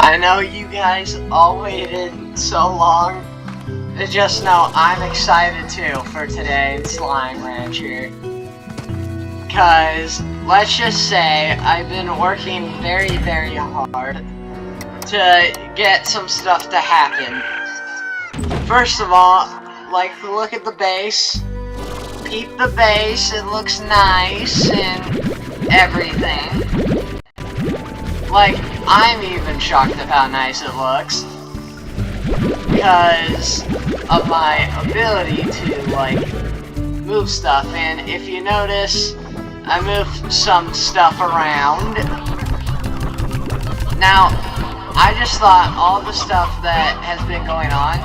I know you guys all waited so long. Just know I'm excited too for today in Slime Rancher. Cause let's just say I've been working very, very hard to get some stuff to happen. First of all, like, look at the base. Peep the base, it looks nice and everything. Like, I'm even shocked at how nice it looks. Because of my ability to, like, move stuff. And if you notice, I moved some stuff around. Now, I just thought all the stuff that has been going on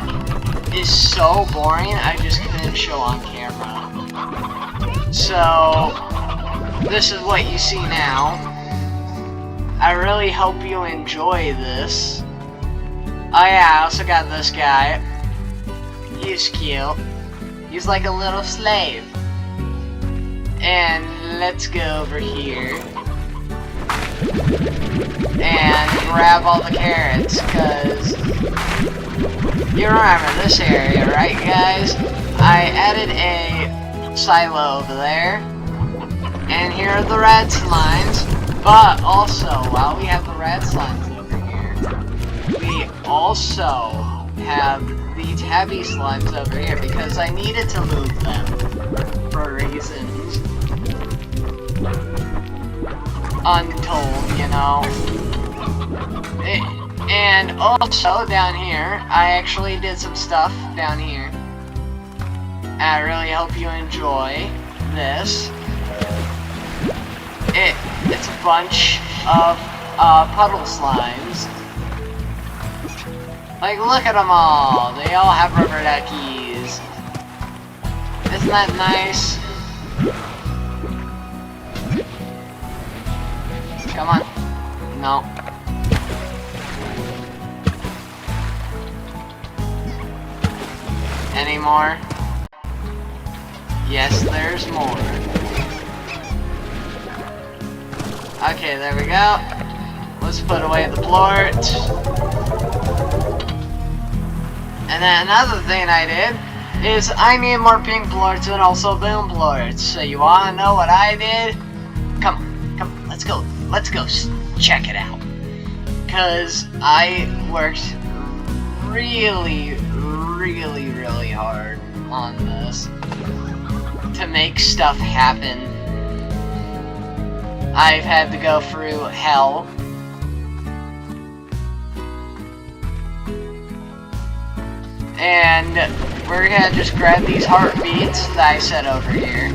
is so boring, I just couldn't show on camera. So, this is what you see now. I really hope you enjoy this. Oh yeah, I also got this guy. He's cute. He's like a little slave. And let's go over here and grab all the carrots, cause you remember this area, right guys? I added a silo over there, and here are the red slimes. But also, while we have the red slimes over here, we also have these heavy slimes over here because I needed to move them for reasons untold, you know. And also down here, I actually did some stuff down here. And I really hope you enjoy this. It's a bunch of puddle slimes. Like, look at them all. They all have rubber duckies. Isn't that nice? Come on. No. Any more? Yes, there's more. Okay, there we go. Let's put away the plort. And then another thing I did is I need more pink plorts and also boom plorts. So you wanna know what I did? Come, let's go check it out. Cause I worked really hard on this to make stuff happen. I've had to go through hell. And we're gonna just grab these heartbeats that I set over here.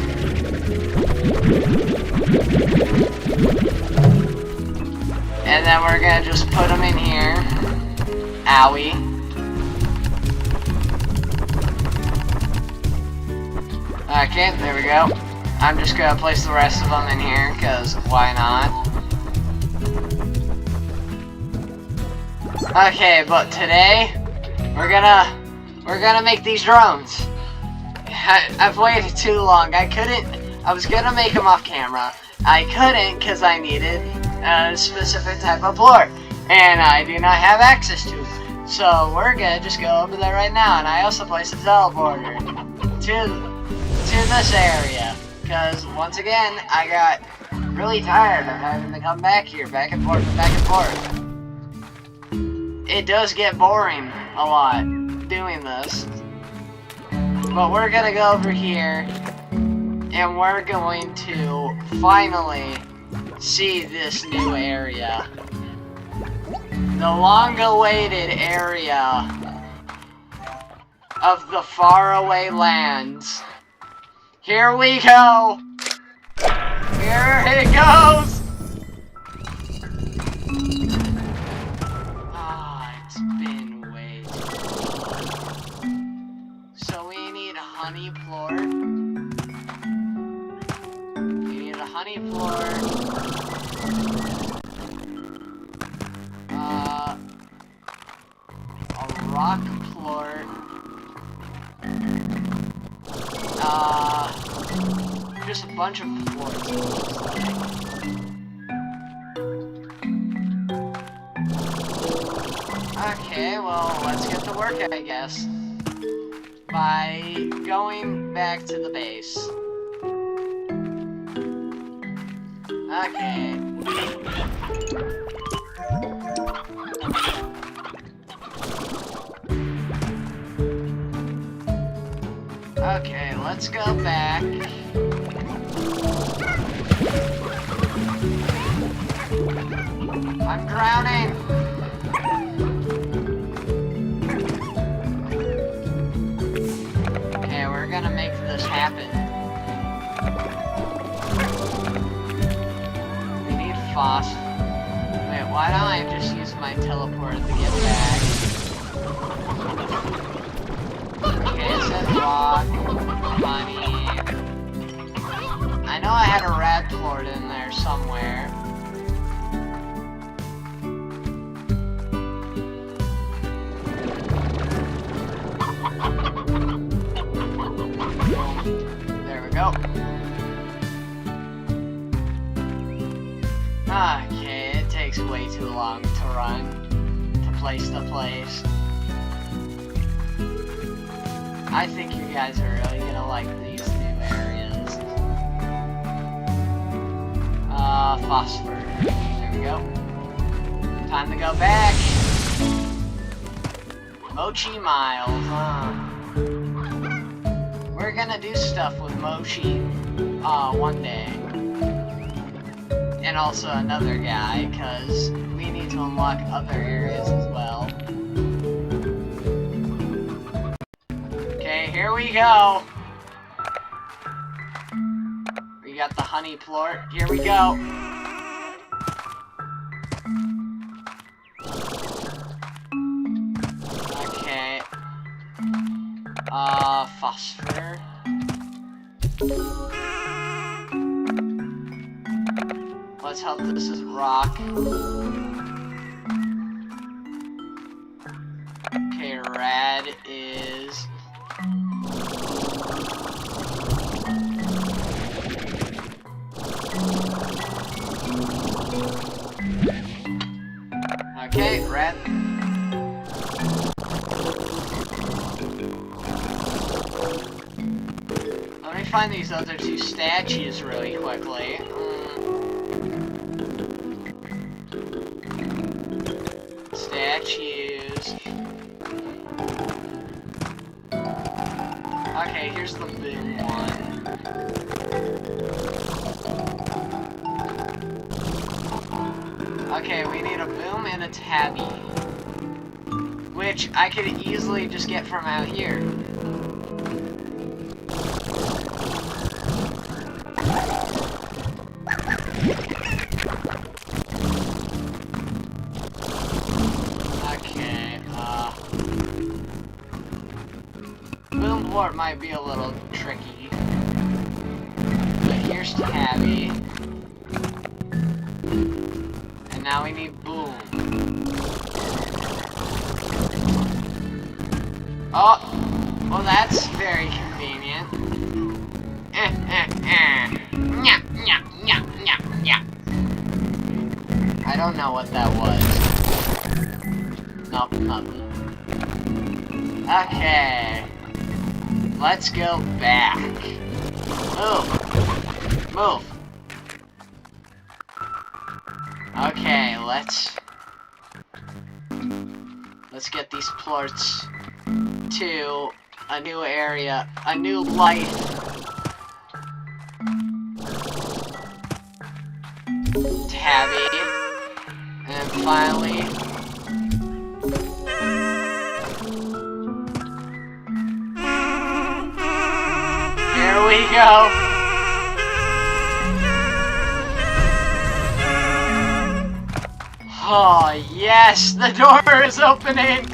And then we're gonna just put them in here. Owie. Okay, there we go. I'm just gonna place the rest of them in here, cause why not? Okay, but today we're gonna make these drones. I've waited too long. I was gonna make them off camera. I couldn't cause I needed a specific type of plort, and I do not have access to it. So we're gonna just go over there right now, and I also placed a teleporter to this area. Because, once again, I got really tired of having to come back here, back and forth. It does get boring a lot doing this. But we're gonna go over here, and we're going to finally see this new area. The long-awaited area of the faraway lands. Here we go! Here it goes! It's been way too long. So we need a honey plort. We need a honey plort. A rock plort. Just a bunch of plorts. Okay, well, let's get to work, I guess. By going back to the base. Okay. Okay, let's go back. I'm drowning! Okay, we're gonna make this happen. We need phos. Wait, why don't I just use my teleporter to get back? Okay, it said rock, money. I know I had a rad port in there somewhere. There we go. Okay, it takes way too long to run to place to place. I think you guys are really gonna like these new areas. Phosphor. There we go. Time to go back. Mochi Miles, We're gonna do stuff with Mochi, one day. And also another guy, because we need to unlock other areas as well. Okay, here we go. We got the honey plort. Here we go. Okay. Phosphor. Let's hope this is rock. Okay, rad is... Okay, rad. Let me find these other two statues really quickly. Statues. Okay, here's the boom one. Okay, we need a boom and a tabby. Which I could easily just get from out here. Okay, boom port might be a little tricky. But here's tabby. And now we need boom. Oh, well that's very convenient. I don't know what that was. Nope, nothing. Okay. Let's go back. Move. Move. Okay, let's get these plorts to a new area, a new life. Tabby. And finally... Here we go! Oh, yes! The door is opening!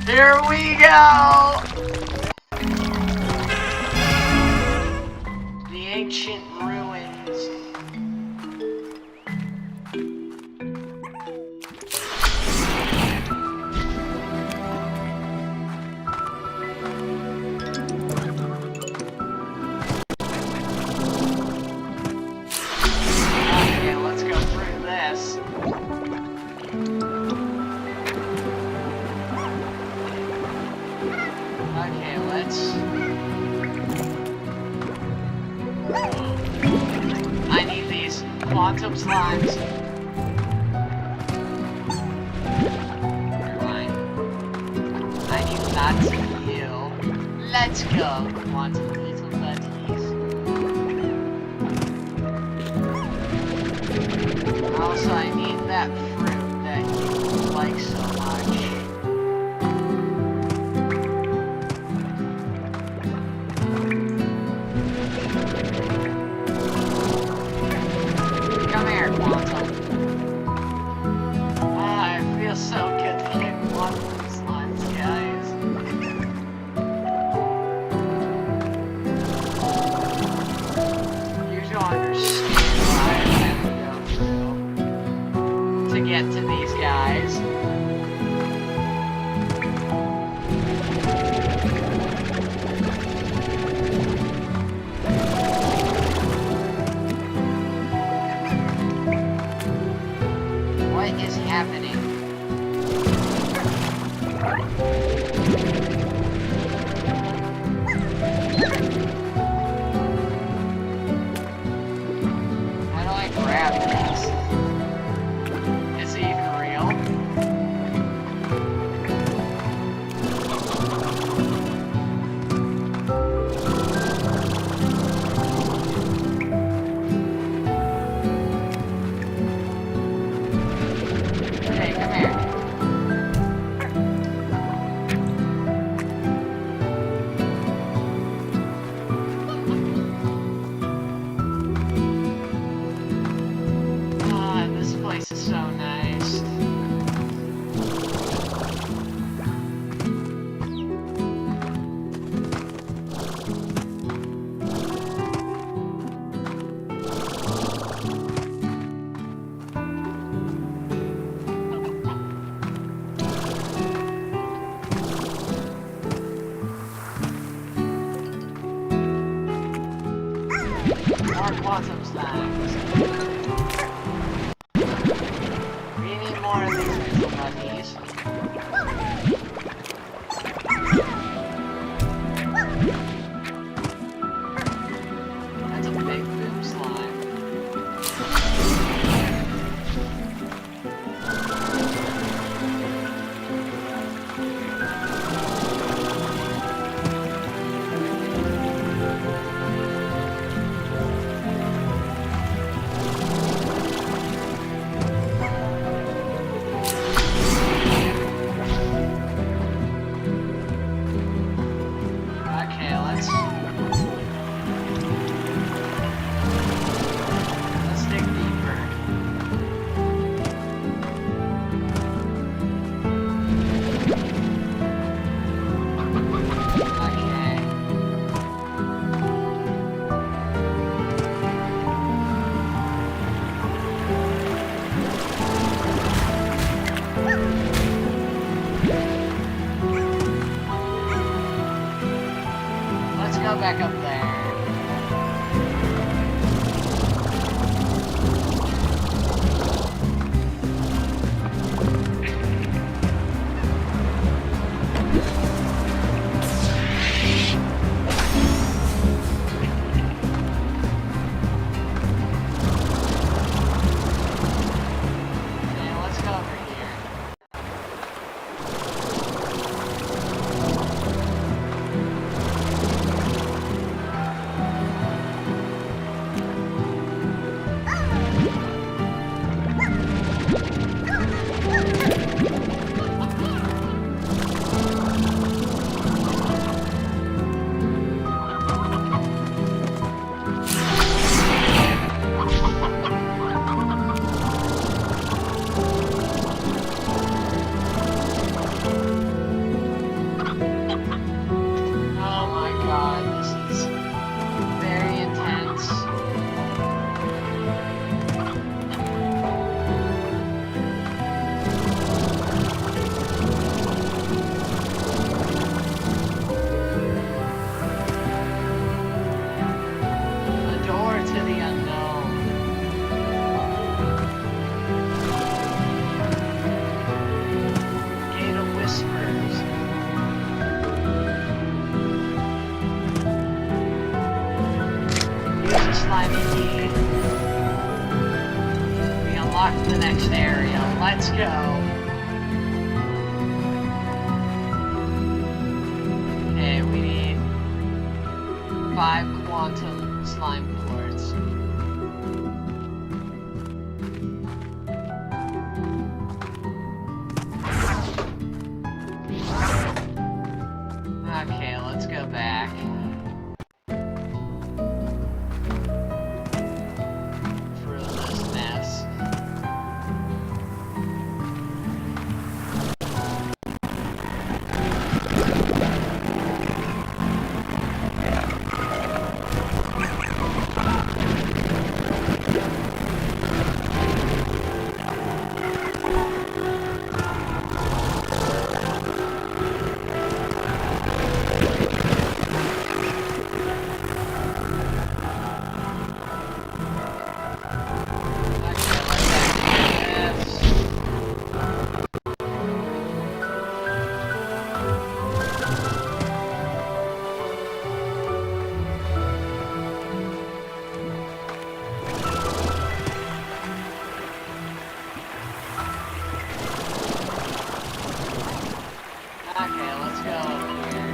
Here we go! The ancient ruins. Okay, let's go through this. quantum slimes. Rewind. I need not to heal. Let's go, quantum little buddies. Also, I need that fruit that you like so much. Come here, quantum. Ah, it feels so good to get quantum slimes, guys. You don't understand what I have to go through to get to these guys. What is happening? How do I grab this? Is it even real? Okay, come here. Ah, this place is so nice. More quantum slimes. We need more of these little buddies. That's a big boom slime. Okay, let's dig deeper. Okay. Let's go back up there. Okay, let's go over here. next area. Let's go. Okay, we need 5 quantum slime quartz. Okay, let's go back. Through this mess. Okay, let's go up here.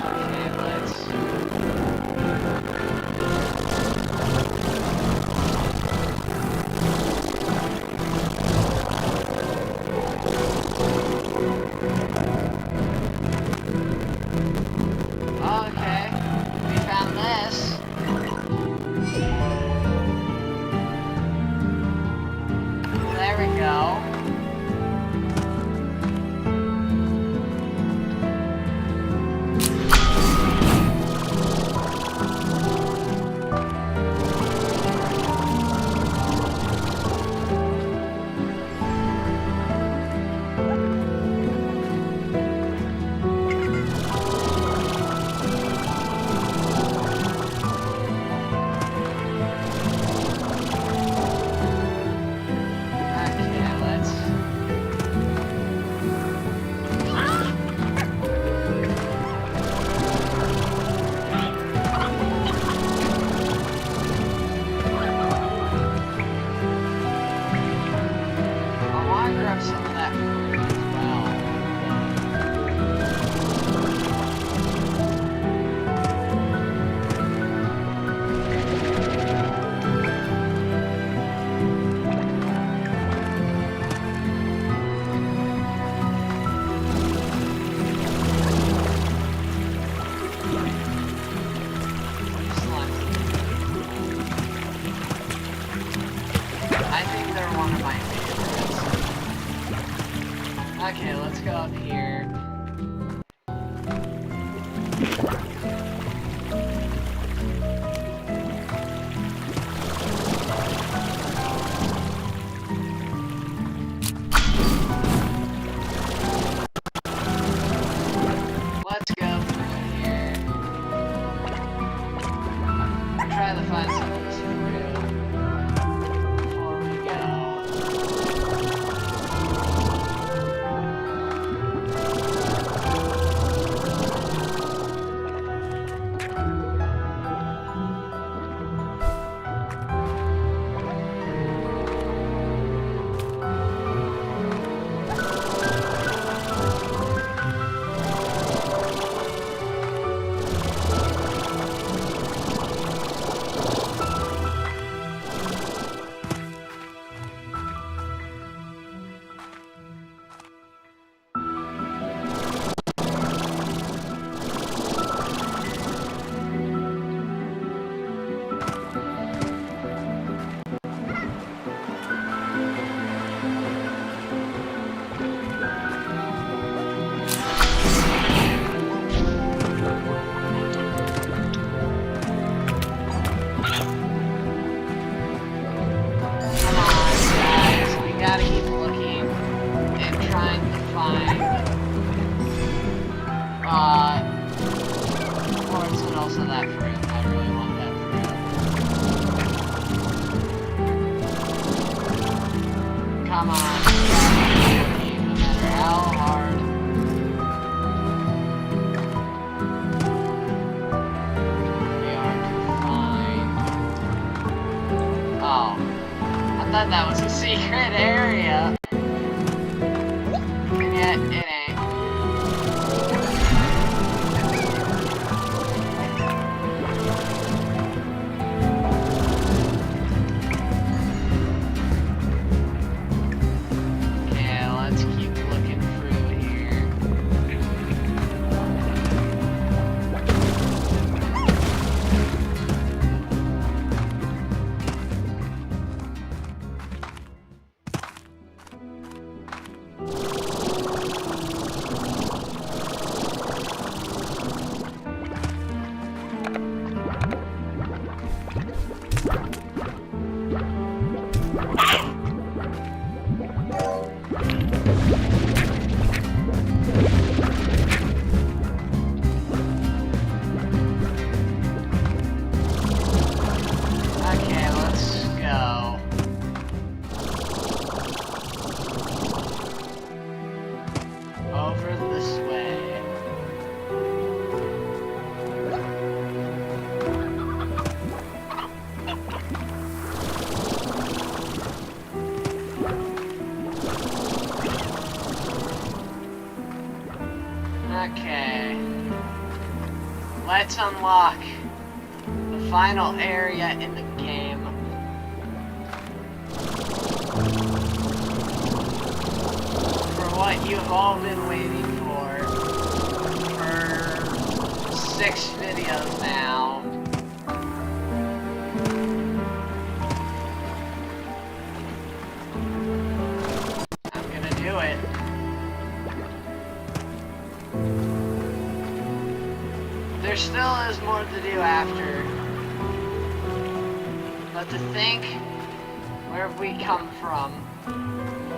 Okay, let's... Okay, we found this. There we go. Okay, let's... I want to grab some of that fruit as well. I think they're one of my favorites. Okay, let's go up here. Let's go through here. Try to find some of this fruit before we go. Come on. It ain't. Okay, let's keep looking through here. Okay, let's go. Over this way. Okay. Let's unlock the final area in the game. For what you've all been waiting for 6 videos now. I'm gonna do it. There still is more to do after. But to think where we come from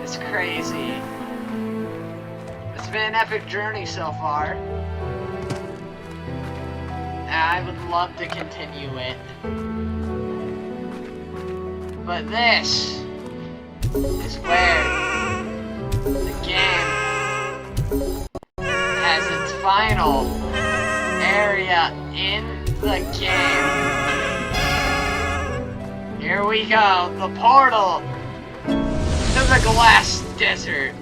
is crazy. It's been an epic journey so far. And I would love to continue it. But this is where the game has its final area in the game. Here we go, the portal to the glass desert.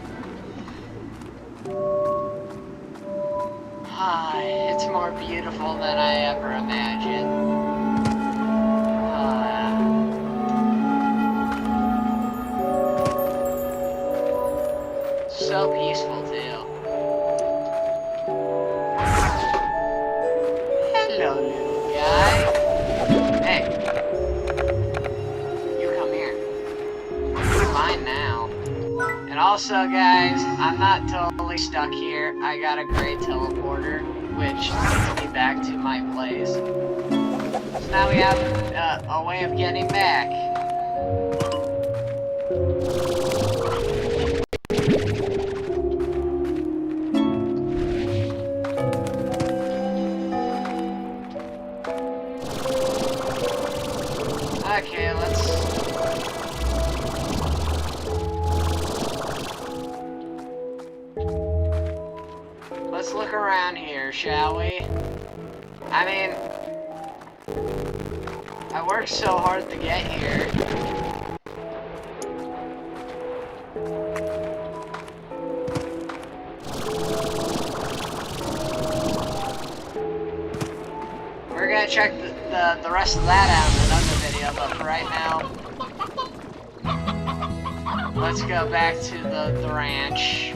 It's more beautiful than I ever imagined. So peaceful too. Hello, little guy. Hey. You come here. You're mine now. And also, guys, I'm not totally stuck here. I got a great teleporter, which takes me back to my place. So now we have a way of getting back. Okay, let's look around here, shall we? I mean, I worked so hard to get here. We're gonna check the rest of that out in another video, but for right now, let's go back to the ranch.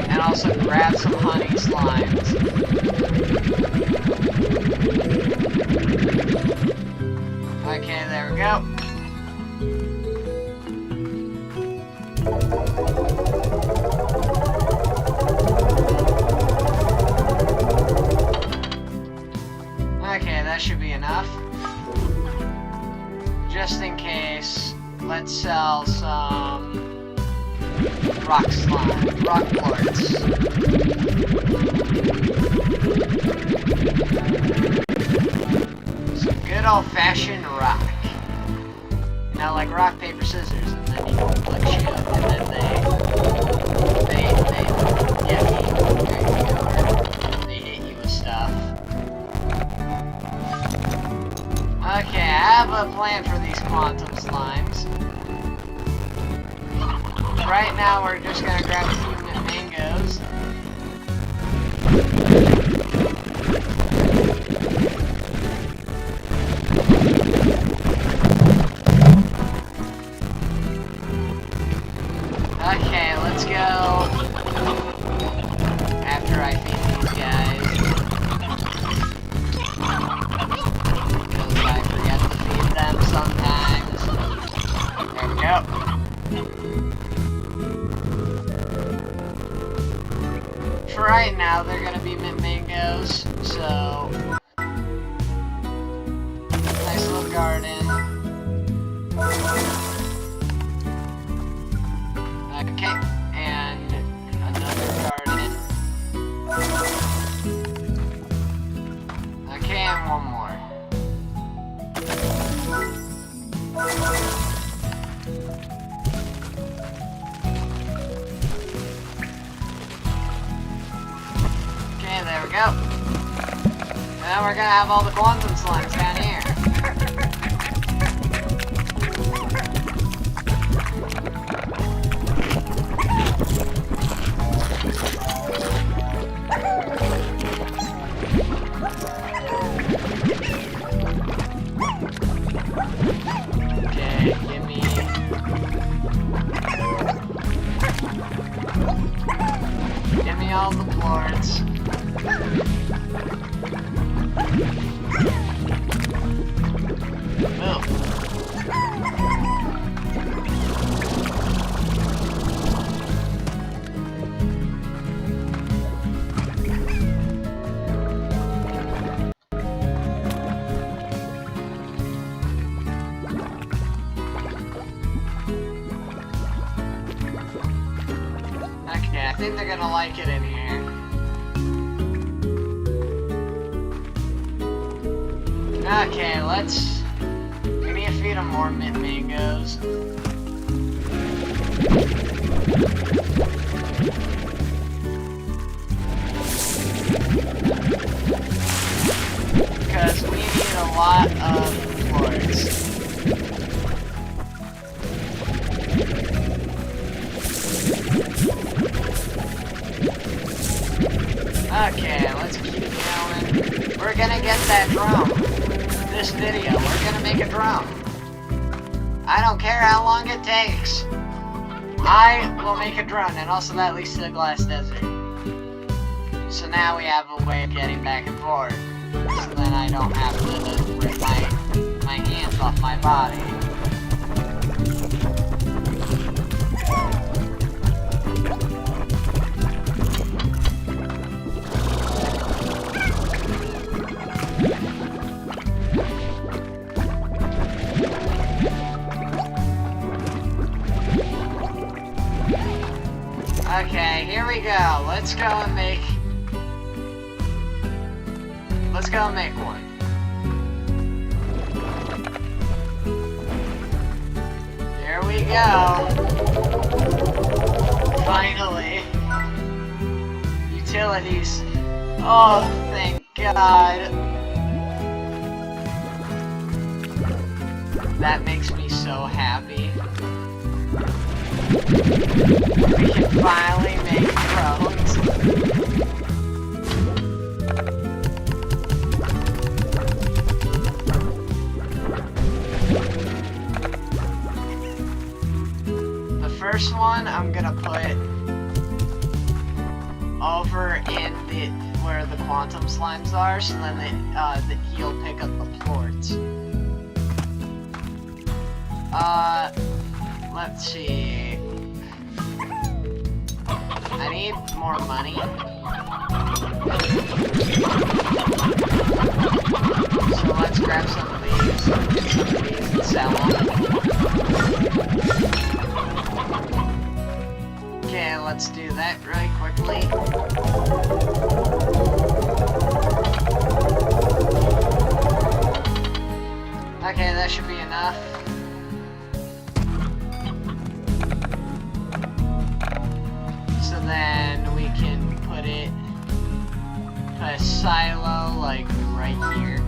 And also grab some honey slimes. Okay, there we go. Okay, that should be enough. Just in case, let's sell some rock slime, rock quartz. Some good old-fashioned rock. Now, like rock, paper, scissors, and then you can like shoot, and then they hit you with stuff. Okay, I have a plan for these quantum slimes. right now we're just gonna grab a few mangoes. Okay, let's go after I feed these guys. Because I forget to feed them sometimes. There we go. For right now, they're gonna be mint mangoes, so nice little garden. Okay, and another garden. Okay, and one more. Okay, there we go. And then we're gonna have all the quantum slimes down here. Give me all the plorts. Oh. Okay, I think they're gonna like it in here. Okay, we need to feed them more mint mangoes. Because we need a lot of plorts. Okay, let's keep going. We're gonna get that drum. This video, we're gonna make a drum. I don't care how long it takes. I will make a drum, and also that leads to the glass desert. So now we have a way of getting back and forth. So then I don't have to rip my hands off my body. Okay, here we go. Let's go and make one. Here we go. Finally. Utilities. Oh, thank God. That makes me so happy. We can finally make drones. The first one I'm gonna put over in where the quantum slimes are, so then he'll pick up the plorts. Let's see. I need more money. So let's grab some of these and sell them. Okay, let's do that really quickly. Okay, that should be enough. So then we can put a silo like right here.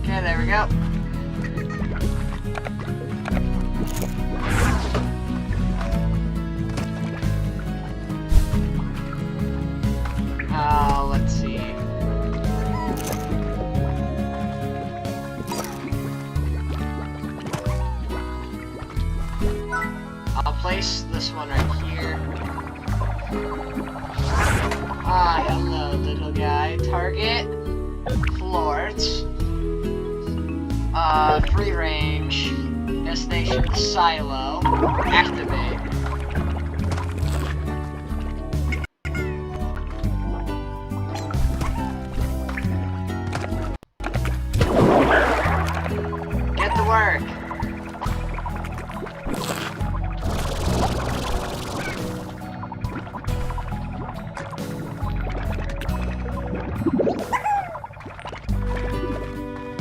Okay, there we go. I'll place this one right here. Ah, hello, little guy. Target, floors, free range, destination, silo, activate. Get to work.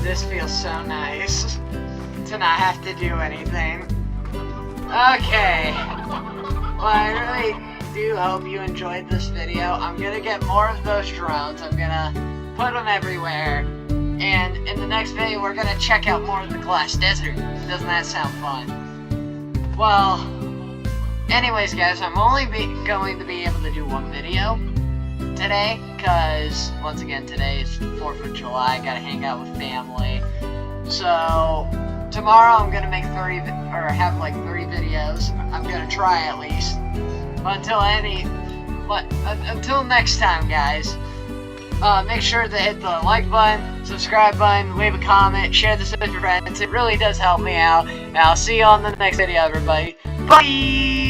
This feels so nice to not have to do anything. Okay. Well, I really do hope you enjoyed this video. I'm gonna get more of those drones. I'm gonna put them everywhere. And in the next video, we're gonna check out more of the glass desert. Doesn't that sound fun? Well, anyways, guys, I'm only going to be able to do one video today, because once again today is 4th of July. I gotta hang out with family. So tomorrow I'm gonna make 30 or have like 30 videos. I'm gonna try at least. But until next time, guys, make sure to hit the like button, subscribe button, leave a comment, share this with your friends. It really does help me out. And I'll see you on the next video, everybody. Bye.